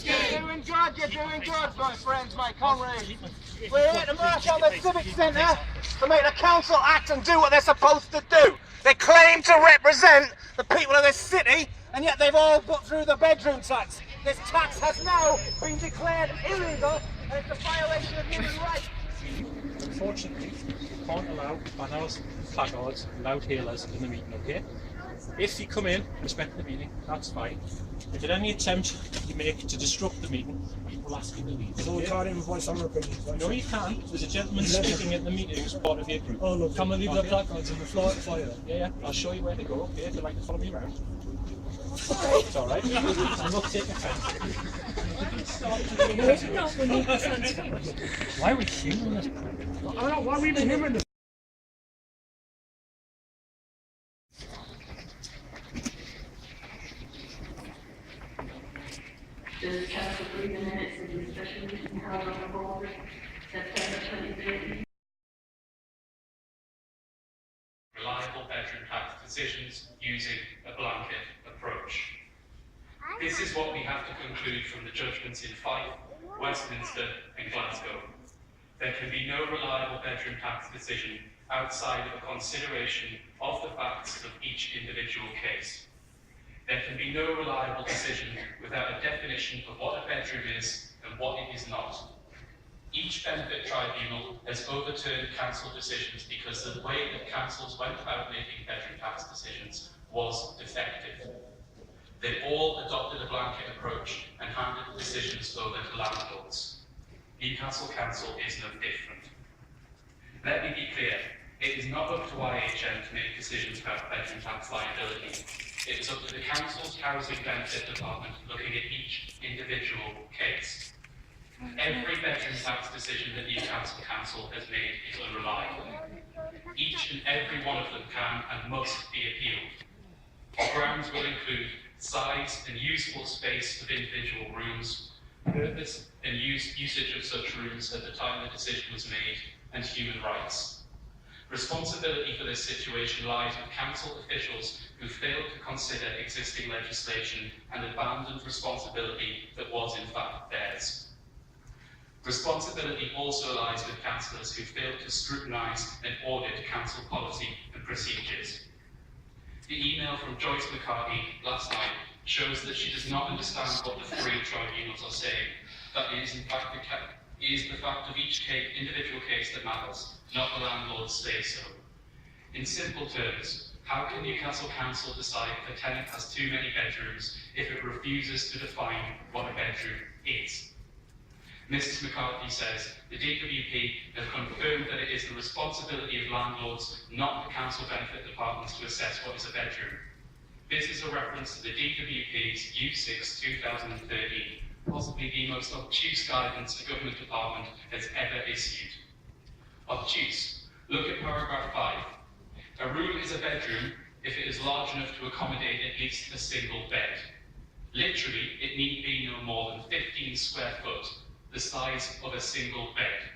You're doing good, my friends, my comrades. We're here to march on the Civic Centre to make the council act and do what they're supposed to do. They claim to represent the people of this city, and yet they've all put through the bedroom tax. This tax has now been declared illegal, and it's a violation of human rights. Unfortunately, you can't allow banners, placards, loud hailers in the meeting, okay? If you come in, respect the meeting, that's fine. If at any attempt you make to disrupt the meeting, we will ask you to leave. So we can't even voice our opinions? No, you can. There's a gentleman speaking at the meeting who's part of your group. Oh, look. Can we leave the placards on the floor? Yeah. I'll show you where to go, okay, if you'd like to follow me around. It's alright. I'm not taking offence. Why are we humouring this? I don't know, why are we even humouring this? Does council agree the minutes of the special meeting held on the 4th September 2013? Reliable bedroom tax decisions using a blanket approach. This is what we have to conclude from the judgments in Fife, Westminster and Glasgow. There can be no reliable bedroom tax decision outside of a consideration of the facts of each individual case. There can be no reliable decision without a definition of what a bedroom is and what it is not. Each benefit tribunal has overturned council decisions because the way that councils went about making bedroom tax decisions was defective. They all adopted a blanket approach and handed the decisions over to landlords. Newcastle Council is no different. Let me be clear, it is not up to IHM to make decisions about bedroom tax liability. It is up to the Council's Housing Benefit Department looking at each individual case. Every bedroom tax decision that Newcastle Council has made is unreliable. Each and every one of them can and must be appealed. The grounds will include size and usable space of individual rooms, purpose and usage of such rooms at the time the decision was made, and human rights. Responsibility for this situation lies with council officials who failed to consider existing legislation and abandoned responsibility that was in fact theirs. Responsibility also lies with councillors who failed to scrutinise and audit council policy and procedures. The email from Joyce McCarthy last night shows that she does not understand what the three tribunals are saying. That is, in fact, the fact of each individual case that matters, not the landlord's say-so. In simple terms, how can Newcastle Council decide if a tenant has too many bedrooms if it refuses to define what a bedroom is? Mrs McCarthy says the DWP has confirmed that it is the responsibility of landlords, not the council benefit departments, to assess what is a bedroom. This is a reference to the DWP's U6 2013, possibly the most obtuse guidance a government department has ever issued. Obtuse. Look at paragraph 5. A room is a bedroom if it is large enough to accommodate at least a single bed. Literally, it need be no more than 15 square foot, the size of a single bed.